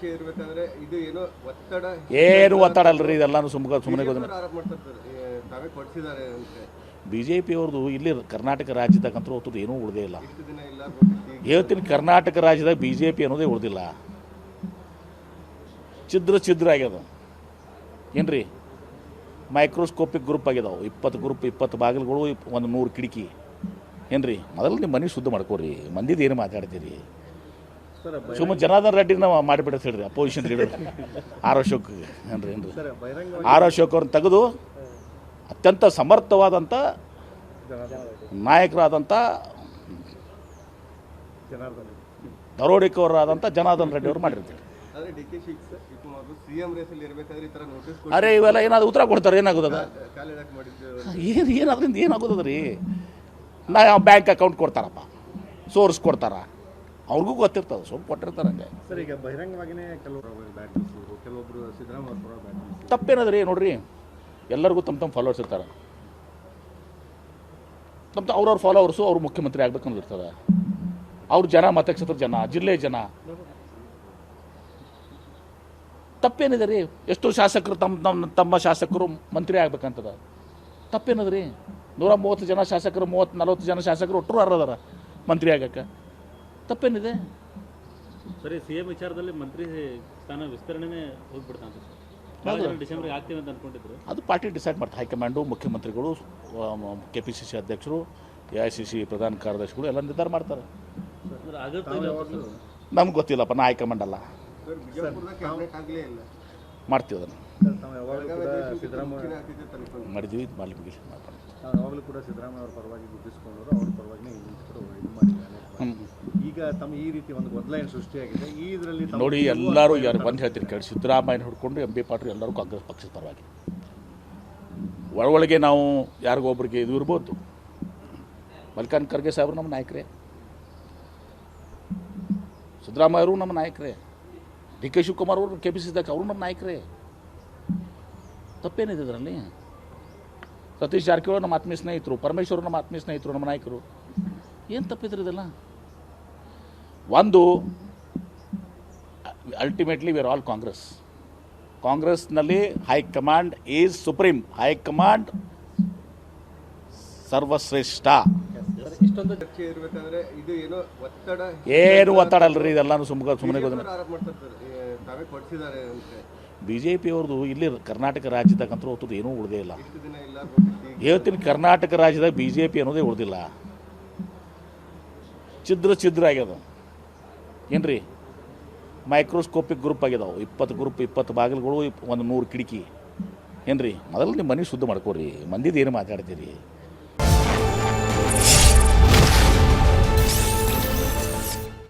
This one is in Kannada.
ಚರ್ಚೆ ಇರಬೇಕಾದ್ರೆ ಇದು ಏನೋ ಒತ್ತಡ ಏನು ಒತ್ತಡ ಅಲ್ರಿ, ಇದೆಲ್ಲಾನು ಸುಮ್ಮನೆ ಆರೋಪ ಮಾಡ್ತಾರೆ ಸರ್, ತಾವೇ ಕೊಡಿಸಿದ್ದಾರೆ ಅಂತ. BJP ಅವ್ರದ್ದು ಇಲ್ಲಿ ಕರ್ನಾಟಕ ರಾಜ್ಯದಾಗಂತೂ ಹೊತ್ತದ್ದು ಏನೂ ಉಳಿದೇ ಇಲ್ಲ. ಇಷ್ಟು ದಿನ ಇಲ್ಲ ಹೇಳ್ತೀನಿ, ಕರ್ನಾಟಕ ರಾಜ್ಯದಾಗ BJP ಅನ್ನೋದೇ ಉಳಿದಿಲ್ಲ. ಛಿದ್ರ ಆಗ್ಯದ ಏನ್ರಿ, ಮೈಕ್ರೋಸ್ಕೋಪಿಕ್ ಗ್ರೂಪ್ ಆಗ್ಯದಾವೆ. 20 ಗ್ರೂಪ್, 20 ಬಾಗಿಲುಗಳು, 100 ಕಿಟಕಿ ಏನ್ರಿ. ಮೊದಲು ನಿಮ್ಮ ಮನೆ ಶುದ್ಧ ಮಾಡ್ಕೋರಿ, ಮಂದಿದು ಏನು ಮಾತಾಡ್ತೀರಿ. ಸುಮ್ಮನೆ ಜನಾರ್ದನ್ ರೆಡ್ಡಿನ ಮಾಡಿಬಿಟ್ಟು ಹೇಳ್ರಿ ಅಪೋಸಿಷನ್ ಲೀಡರ್ ಆರ್ ಅಶೋಕ್ ಏನ್ರಿ ಆರ್ ಅಶೋಕ್ ಅವ್ರನ್ನ ತೆಗೆದು ಅತ್ಯಂತ ಸಮರ್ಥವಾದಂಥ ನಾಯಕರಾದಂಥ ದರೋಡೆಕೋರರಾದಂಥ ಜನಾರ್ದನ್ ರೆಡ್ಡಿ ಅವರು ಮಾಡಿರ್ತಾರೆ. ಅರೆ ಇವೆಲ್ಲ ಏನಾದ್ರು ಉತ್ತರ ಕೊಡ್ತಾರೆ, ಏನಾಗೋದದ ಏನು ಅದರಿಂದ ಏನಾಗೋದದ ರೀ. ನಾ ಬ್ಯಾಂಕ್ ಅಕೌಂಟ್ ಕೊಡ್ತಾರಪ್ಪ, ಸೋರ್ಸ್ ಕೊಡ್ತಾರ, ಅವ್ರಿಗೂ ಗೊತ್ತಿರ್ತದೆ, ಸ್ವಲ್ಪ ಕೊಟ್ಟಿರ್ತಾರೆ ಹಂಗೆ. ಸರ್, ಈಗ ಬಹಿರಂಗವಾಗಿಯೇ ಕೆಲವೊಬ್ರು ಸಿದ್ದರಾಮಯ್ಯ ತಪ್ಪೇನದ್ರಿ ನೋಡ್ರಿ, ಎಲ್ಲರಿಗೂ ತಮ್ಮ ಫಾಲೋವರ್ಸ್ ಇರ್ತಾರೆ. ಅವ್ರವ್ರ ಫಾಲೋವರ್ಸು ಅವ್ರು ಮುಖ್ಯಮಂತ್ರಿ ಆಗ್ಬೇಕನ್ನೋದು ಇರ್ತದೆ. ಅವ್ರ ಜನ, ಮತಕ್ಷೇತ್ರದ ಜನ, ಜಿಲ್ಲೆ ಜನ. ತಪ್ಪೇನಿದೆ ರೀ, ಎಷ್ಟೋ ಶಾಸಕರು ತಮ್ಮ ಶಾಸಕರು ಮಂತ್ರಿ ಆಗ್ಬೇಕಂತದ. ತಪ್ಪೇನದ್ರಿ, 130 ಜನ ಶಾಸಕರು, 30-40 ಜನ ಶಾಸಕರು ಒಟ್ಟರು ಅರ್ಹದಾರ ಮಂತ್ರಿ ಆಗಕ್ಕೆ. ತಪ್ಪೇನಿದೆ? ಸರಿ, CM ವಿಚಾರದಲ್ಲಿ ಮಂತ್ರಿ ಸ್ಥಾನ ವಿಸ್ತರಣೆನೇ ಹೋಗ್ಬಿಡ್ತಾನೆ. ಡಿಸೆಂಬರ್ಗೆ ಆಗ್ತೀವಿ ಅಂತ ಅನ್ಕೊಂಡಿದ್ರು. ಅದು ಪಾರ್ಟಿ ಡಿಸೈಡ್ ಮಾಡ್ತಾರೆ. ಹೈಕಮಾಂಡು, ಮುಖ್ಯಮಂತ್ರಿಗಳು, KPCC ಅಧ್ಯಕ್ಷರು, AICC ಪ್ರಧಾನ ಕಾರ್ಯದರ್ಶಿಗಳು ಎಲ್ಲ ನಿರ್ಧಾರ ಮಾಡ್ತಾರೆ. ನಮ್ಗೆ ಗೊತ್ತಿಲ್ಲಪ್ಪ, ನಾ ಹೈಕಮಾಂಡ್ ಅಲ್ಲ, ಮಾಡ್ತೀವಿ ಅದನ್ನು. ಮಾಡಿದ್ದೀವಿ, ಮಾಡಲಿ ಯಾವಾಗಲೂ ಕೂಡ ಸಿದ್ದರಾಮಯ್ಯ ಅವ್ರ ಪರವಾಗಿ ಗುರುತಿಸ್ಕೊಂಡವರು, ಅವ್ರ ಪರವಾಗಿ ಈಗ ತಮ್ಮ ಈ ರೀತಿ ಒಂದು ಬದಲಾವಣೆ ಸೃಷ್ಟಿಯಾಗಿದೆ. ಈ ಇದರಲ್ಲಿ ನೋಡಿ, ಎಲ್ಲರೂ ಯಾರು ಬಂದು ಹೇಳ್ತೀನಿ ಕೇಳಿ, ಸಿದ್ದರಾಮಯ್ಯನ ಹಿಡ್ಕೊಂಡು MB ಪಾಟೀಲ್ ಎಲ್ಲರೂ ಕಾಂಗ್ರೆಸ್ ಪಕ್ಷದ ಪರವಾಗಿ. ಒಳಗೆ ನಾವು ಯಾರಿಗೊಬ್ಬರಿಗೆ ಇದು ಇರ್ಬೋದು. ಮಲ್ಲಿಕಾರ್ಜುನ ಖರ್ಗೆ ಸಾಹೇಬರು ನಮ್ಮ ನಾಯಕರೇ, ಸಿದ್ದರಾಮಯ್ಯ ಅವರು ನಮ್ಮ ನಾಯಕರೇ, DK ಶಿವಕುಮಾರ್ ಅವರು KPCC ಅವರು ನಮ್ಮ ನಾಯಕರೇ. ತಪ್ಪೇನಿದೆ ಇದರಲ್ಲಿ? ಸತೀಶ್ ಜಾರಕಿಹೊಳಿ ನಮ್ಮ ಆತ್ಮೀಯ ಸ್ನೇಹಿತರು, ಪರಮೇಶ್ವರ್ ನಮ್ಮ ಆತ್ಮೀಯ ಸ್ನೇಹಿತರು, ನಮ್ಮ ನಾಯಕರು. ಏನು ತಪ್ಪಿದ್ರೆ ಇದೆಲ್ಲ? ಒಂದು, ಅಲ್ಟಿಮೇಟ್ಲಿ ವಿ ಆರ್ ಆಲ್ ಕಾಂಗ್ರೆಸ್ನಲ್ಲಿ ಹೈಕಮಾಂಡ್ ಈಸ್ ಸುಪ್ರೀಂ. ಹೈಕಮಾಂಡ್ ಸರ್ವಶ್ರೇಷ್ಠ. ಇಷ್ಟೊಂದು ಚರ್ಚೆ ಇರಬೇಕಾದ್ರೆ ಇದು ಏನೋ ಒತ್ತಡ ಏನು ಒತ್ತಡ ಅಲ್ರಿ, ಇದೆಲ್ಲಾನು ಸುಮ್ಮನೆ ಆರೋಪ ಮಾಡ್ತಾರೆ ಸರ್, ತಾವೇ ಕೊಡಿಸಿದ್ದಾರೆ ಅಂತ. BJP ಅವ್ರದ್ದು ಇಲ್ಲಿ ಕರ್ನಾಟಕ ರಾಜ್ಯದಾಗಂತೂ ಹೊತ್ತದ್ದು ಏನೂ ಉಳಿದೇ ಇಲ್ಲ. ಇಷ್ಟು ದಿನ ಇಲ್ಲ ಹೇಳ್ತೀನಿ, ಕರ್ನಾಟಕ ರಾಜ್ಯದಾಗ BJP ಅನ್ನೋದೇ ಉಳಿದಿಲ್ಲ. ಛಿದ್ರ ಆಗ್ಯದ ಏನ್ರಿ, ಮೈಕ್ರೋಸ್ಕೋಪಿಕ್ ಗ್ರೂಪ್ ಆಗ್ಯದಾವೆ. 20 ಗ್ರೂಪ್, 20 ಬಾಗಿಲುಗಳು, 100 ಕಿಟಕಿ ಏನ್ರಿ. ಮೊದಲು ನಿಮ್ಮ ಮನೆ ಶುದ್ಧ ಮಾಡ್ಕೋರಿ, ಮಂದಿದು ಏನು ಮಾತಾಡ್ತೀರಿ.